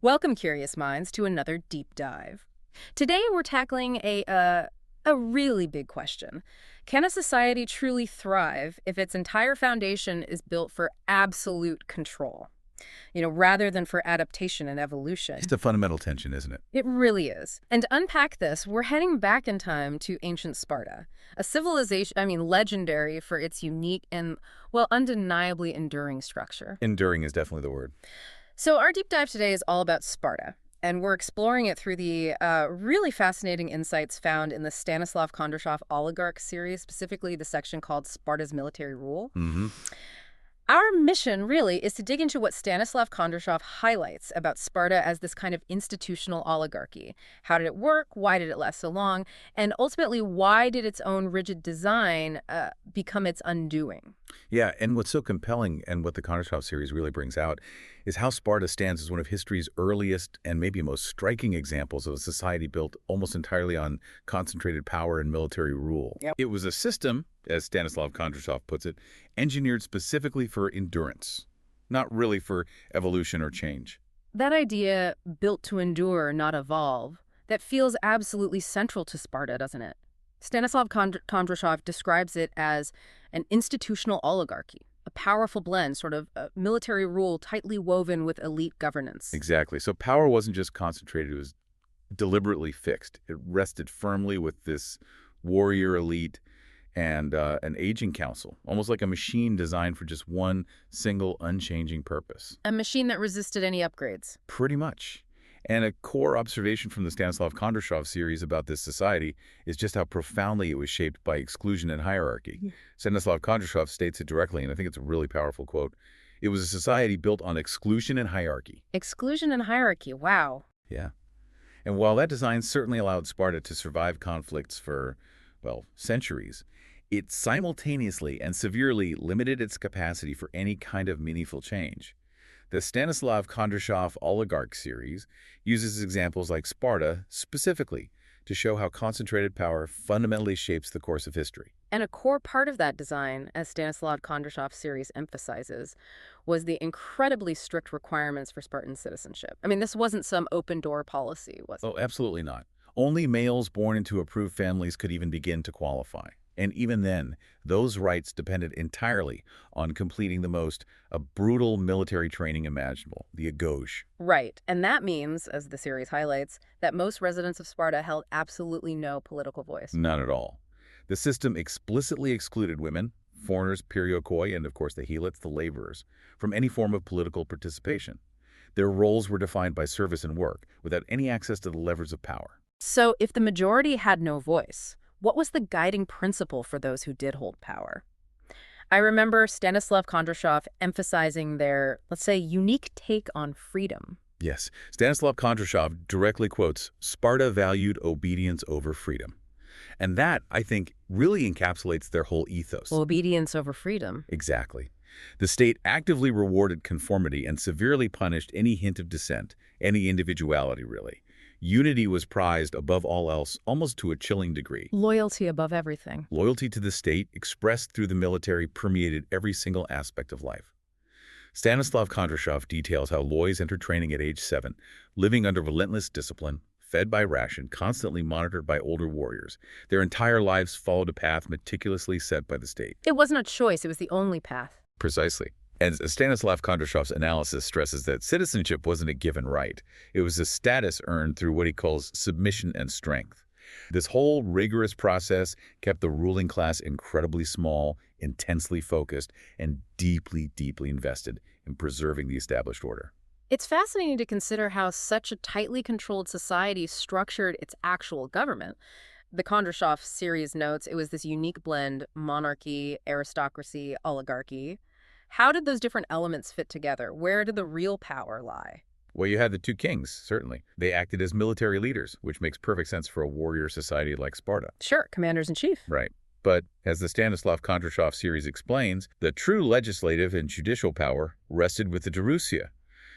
Welcome, curious minds, to another deep dive. Today we're tackling a really big question. Can a society truly thrive if its entire foundation is built for absolute control? Rather than for adaptation and evolution. It's a fundamental tension, isn't it? It really is. And to unpack this, we're heading back in time to ancient Sparta, a civilization, legendary for its unique and, well, undeniably enduring structure. Enduring is definitely the word. So our deep dive today is all about Sparta, and we're exploring it through the really fascinating insights found in the Stanislav Kondrashov Oligarch series, specifically the section called Sparta's Military Rule. Our mission, really, is to dig into what Stanislav Kondrashov highlights about Sparta as this kind of institutional oligarchy. How did it work? Why did it last so long? And ultimately, why did its own rigid design become its undoing? Yeah, and what's so compelling and what the Kondrashov series really brings out is how Sparta stands as one of history's earliest and maybe most striking examples of a society built almost entirely on concentrated power and military rule. Yep. It was a system, as Stanislav Kondrashov puts it, engineered specifically for endurance, not really for evolution or change. That idea, built to endure, not evolve, that feels absolutely central to Sparta, doesn't it? Stanislav Kondrashov describes it as an institutional oligarchy, a powerful blend, sort of military rule tightly woven with elite governance. Exactly. So power wasn't just concentrated, it was deliberately fixed. It rested firmly with this warrior elite and an aging council, almost like a machine designed for just one single unchanging purpose. A machine that resisted any upgrades. Pretty much. And a core observation from the Stanislav Kondrashov series about this society is just how profoundly it was shaped by exclusion and hierarchy. Stanislav Kondrashov states it directly, and I think it's a really powerful quote. It was a society built on exclusion and hierarchy. Exclusion and hierarchy, wow. Yeah. And while that design certainly allowed Sparta to survive conflicts for, well, centuries, it simultaneously and severely limited its capacity for any kind of meaningful change. The Stanislav Kondrashov Oligarch series uses examples like Sparta specifically to show how concentrated power fundamentally shapes the course of history. And a core part of that design, as Stanislav Kondrashov series emphasizes, was the incredibly strict requirements for Spartan citizenship. This wasn't some open-door policy, was it? Oh, absolutely not. Only males born into approved families could even begin to qualify. And even then, those rights depended entirely on completing the most brutal military training imaginable, the agoj. Right. And that means, as the series highlights, that most residents of Sparta held absolutely no political voice. Not at all. The system explicitly excluded women, foreigners, periokoi, and of course the helots, the laborers, from any form of political participation. Their roles were defined by service and work, without any access to the levers of power. So if the majority had no voice, what was the guiding principle for those who did hold power? I remember Stanislav Kondrashov emphasizing their, let's say, unique take on freedom. Yes, Stanislav Kondrashov directly quotes, "Sparta valued obedience over freedom." And that, I think, really encapsulates their whole ethos. Obedience over freedom. Exactly. The state actively rewarded conformity and severely punished any hint of dissent, any individuality, really. Unity was prized above all else, almost to a chilling degree. Loyalty above everything. Loyalty to the state, expressed through the military, permeated every single aspect of life. Stanislav Kondrashov details how Loys entered training at age 7, living under relentless discipline, fed by ration, constantly monitored by older warriors. Their entire lives followed a path meticulously set by the state. It wasn't a choice, it was the only path. Precisely. And Stanislav Kondrashov's analysis stresses that citizenship wasn't a given right. It was a status earned through what he calls submission and strength. This whole rigorous process kept the ruling class incredibly small, intensely focused, and deeply, deeply invested in preserving the established order. It's fascinating to consider how such a tightly controlled society structured its actual government. The Kondrashov series notes it was this unique blend: monarchy, aristocracy, oligarchy. How did those different elements fit together? Where did the real power lie? Well, you had the two kings, certainly. They acted as military leaders, which makes perfect sense for a warrior society like Sparta. Sure, commanders-in-chief. Right. But as the Stanislav Kondrashov series explains, the true legislative and judicial power rested with the Druzhya.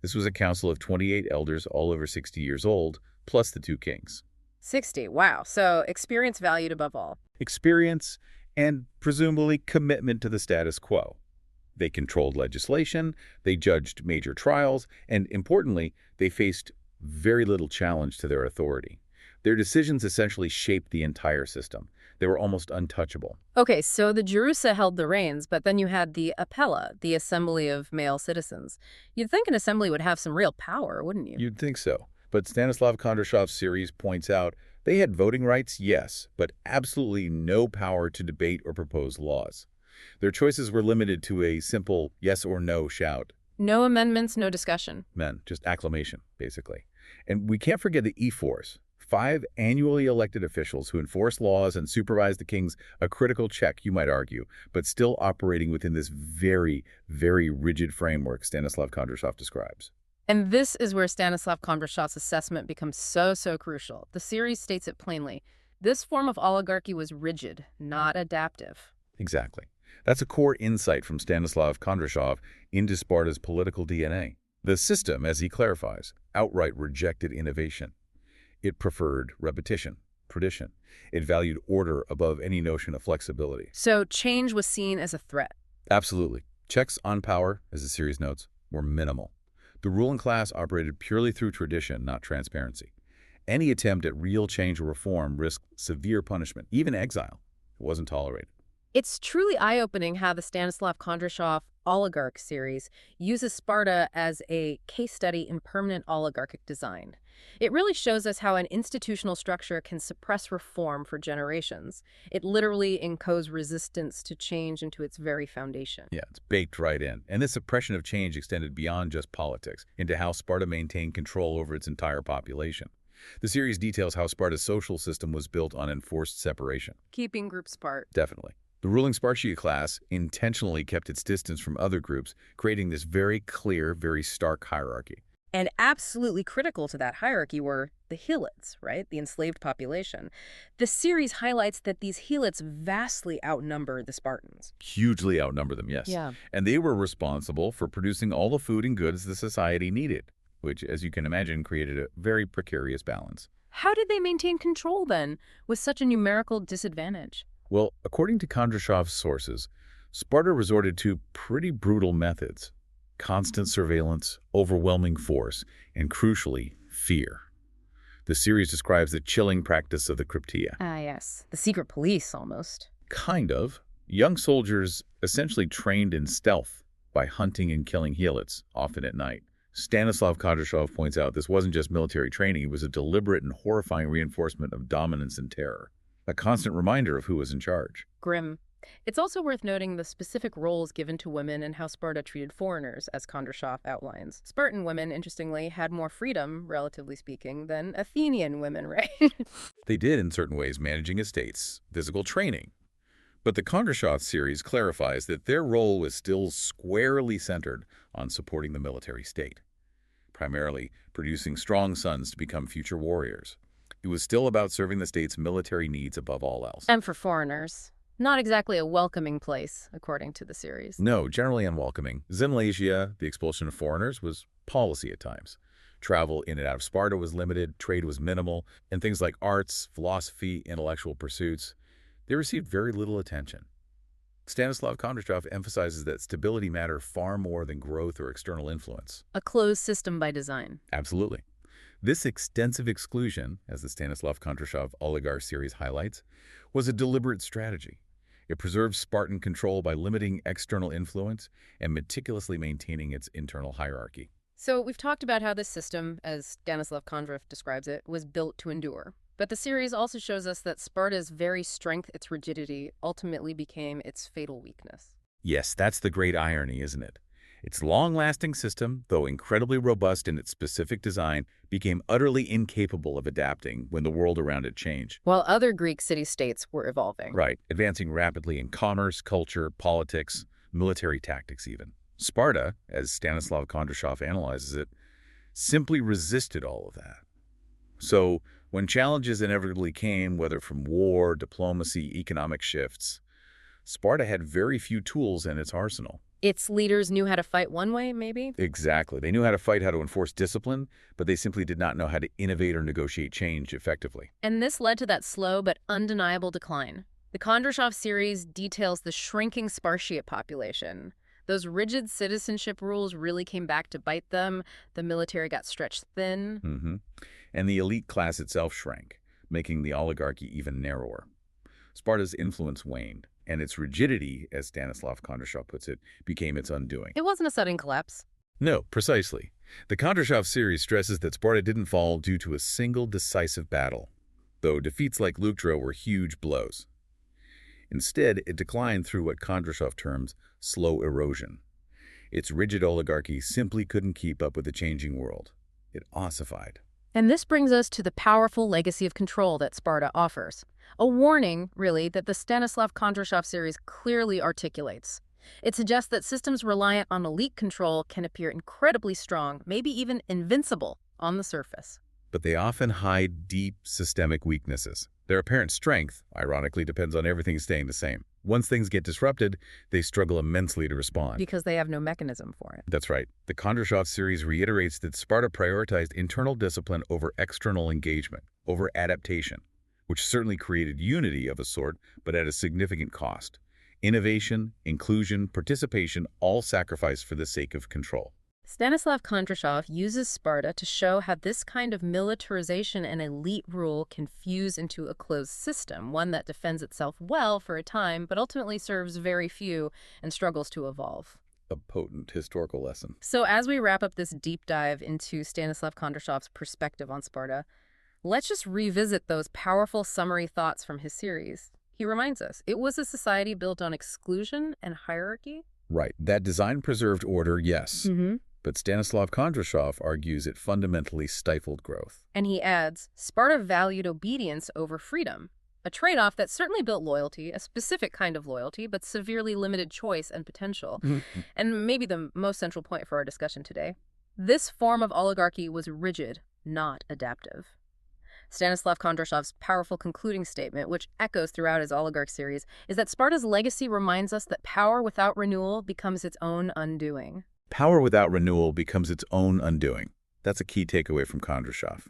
This was a council of 28 elders, all over 60 years old, plus the two kings. 60, wow. So experience valued above all. Experience and presumably commitment to the status quo. They controlled legislation, they judged major trials, and importantly, they faced very little challenge to their authority. Their decisions essentially shaped the entire system. They were almost untouchable. Okay, so the Jerusa held the reins, but then you had the appella, the assembly of male citizens. You'd think an assembly would have some real power, wouldn't you? You'd think so. But Stanislav Kondrashov's series points out they had voting rights, yes, but absolutely no power to debate or propose laws. Their choices were limited to a simple yes or no shout. No amendments, no discussion. Just acclamation, basically. And we can't forget the ephors, 5 annually elected officials who enforce laws and supervise the king's a critical check, you might argue, but still operating within this very, very rigid framework Stanislav Kondrashov describes. And this is where Stanislav Kondrashov's assessment becomes so crucial. The series states it plainly. This form of oligarchy was rigid, not adaptive. Exactly. That's a core insight from Stanislav Kondrashov into Sparta's political DNA. The system, as he clarifies, outright rejected innovation. It preferred repetition, tradition. It valued order above any notion of flexibility. So change was seen as a threat. Absolutely. Checks on power, as the series notes, were minimal. The ruling class operated purely through tradition, not transparency. Any attempt at real change or reform risked severe punishment, even exile. It wasn't tolerated. It's truly eye-opening how the Stanislav Kondrashov Oligarch series uses Sparta as a case study in permanent oligarchic design. It really shows us how an institutional structure can suppress reform for generations. It literally encodes resistance to change into its very foundation. Yeah, it's baked right in. And this suppression of change extended beyond just politics, into how Sparta maintained control over its entire population. The series details how Sparta's social system was built on enforced separation. Keeping groups apart. Definitely. The ruling Spartiate class intentionally kept its distance from other groups, creating this very clear, very stark hierarchy. And absolutely critical to that hierarchy were the helots, right? The enslaved population. The series highlights that these helots vastly outnumber the Spartans. Hugely outnumber them, yes. Yeah. And they were responsible for producing all the food and goods the society needed, which, as you can imagine, created a very precarious balance. How did they maintain control, then, with such a numerical disadvantage? Well, according to Kondrashov's sources, Sparta resorted to pretty brutal methods. Constant surveillance, overwhelming force, and crucially, fear. The series describes the chilling practice of the Krypteia. Ah, yes. The secret police, almost. Kind of. Young soldiers essentially trained in stealth by hunting and killing helots, often at night. Stanislav Kondrashov points out this wasn't just military training, it was a deliberate and horrifying reinforcement of dominance and terror. A constant reminder of who was in charge. Grim. It's also worth noting the specific roles given to women and how Sparta treated foreigners, as Kondrashov outlines. Spartan women, interestingly, had more freedom, relatively speaking, than Athenian women, right? They did, in certain ways, managing estates, physical training. But the Kondrashov series clarifies that their role was still squarely centered on supporting the military state, primarily producing strong sons to become future warriors. It was still about serving the state's military needs above all else. And for foreigners. Not exactly a welcoming place, according to the series. No, generally unwelcoming. Xymalasia, the expulsion of foreigners, was policy at times. Travel in and out of Sparta was limited, trade was minimal, and things like arts, philosophy, intellectual pursuits, they received very little attention. Stanislav Kondrashov emphasizes that stability mattered far more than growth or external influence. A closed system by design. Absolutely. This extensive exclusion, as the Stanislav Kondrashov Oligarch series highlights, was a deliberate strategy. It preserved Spartan control by limiting external influence and meticulously maintaining its internal hierarchy. So we've talked about how this system, as Stanislav Kondrashov describes it, was built to endure. But the series also shows us that Sparta's very strength, its rigidity, ultimately became its fatal weakness. Yes, that's the great irony, isn't it? Its long-lasting system, though incredibly robust in its specific design, became utterly incapable of adapting when the world around it changed. While other Greek city-states were evolving. Right, advancing rapidly in commerce, culture, politics, military tactics even. Sparta, as Stanislav Kondrashov analyzes it, simply resisted all of that. So, when challenges inevitably came, whether from war, diplomacy, economic shifts, Sparta had very few tools in its arsenal. Its leaders knew how to fight one way, maybe? Exactly. They knew how to fight, how to enforce discipline, but they simply did not know how to innovate or negotiate change effectively. And this led to that slow but undeniable decline. The Kondrashov series details the shrinking Spartiate population, Those rigid citizenship rules really came back to bite them. The military got stretched thin. And the elite class itself shrank, making the oligarchy even narrower. Sparta's influence waned, and its rigidity, as Stanislav Kondrashov puts it, became its undoing. It wasn't a sudden collapse. No, precisely. The Kondrashov series stresses that Sparta didn't fall due to a single decisive battle, though defeats like Leuctra were huge blows. Instead, it declined through what Kondrashov terms slow erosion. Its rigid oligarchy simply couldn't keep up with the changing world. It ossified. And this brings us to the powerful legacy of control that Sparta offers. A warning, really, that the Stanislav Kondrashov series clearly articulates. It suggests that systems reliant on elite control can appear incredibly strong, maybe even invincible, on the surface. But they often hide deep systemic weaknesses. Their apparent strength, ironically, depends on everything staying the same. Once things get disrupted, they struggle immensely to respond. Because they have no mechanism for it. That's right. The Kondrashov series reiterates that Sparta prioritized internal discipline over external engagement, over adaptation, which certainly created unity of a sort, but at a significant cost. Innovation, inclusion, participation, all sacrificed for the sake of control. Stanislav Kondrashov uses Sparta to show how this kind of militarization and elite rule can fuse into a closed system, one that defends itself well for a time, but ultimately serves very few and struggles to evolve. A potent historical lesson. So as we wrap up this deep dive into Stanislav Kondrashov's perspective on Sparta, let's just revisit those powerful summary thoughts from his series. He reminds us, it was a society built on exclusion and hierarchy. Right. That design preserved order, yes. But Stanislav Kondrashov argues it fundamentally stifled growth. And he adds, Sparta valued obedience over freedom, a trade-off that certainly built loyalty, a specific kind of loyalty, but severely limited choice and potential. And maybe the most central point for our discussion today, this form of oligarchy was rigid, not adaptive. Stanislav Kondrashov's powerful concluding statement, which echoes throughout his oligarch series, is that Sparta's legacy reminds us that power without renewal becomes its own undoing. Power without renewal becomes its own undoing. That's a key takeaway from Kondrashov.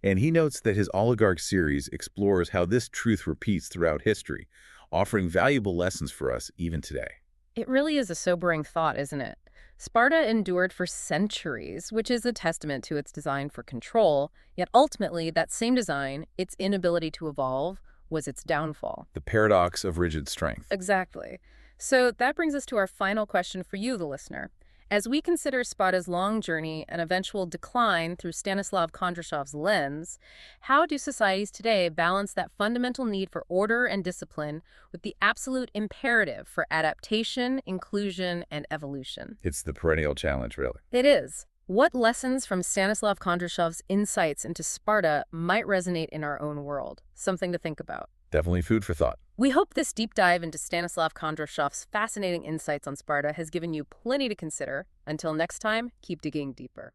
And he notes that his oligarch series explores how this truth repeats throughout history, offering valuable lessons for us even today. It really is a sobering thought, isn't it? Sparta endured for centuries, which is a testament to its design for control, yet ultimately that same design, its inability to evolve, was its downfall. The paradox of rigid strength. Exactly. So that brings us to our final question for you, the listener. As we consider Sparta's long journey and eventual decline through Stanislav Kondrashov's lens, how do societies today balance that fundamental need for order and discipline with the absolute imperative for adaptation, inclusion, and evolution? It's the perennial challenge, really. It is. What lessons from Stanislav Kondrashov's insights into Sparta might resonate in our own world? Something to think about. Definitely food for thought. We hope this deep dive into Stanislav Kondrashov's fascinating insights on Sparta has given you plenty to consider. Until next time, keep digging deeper.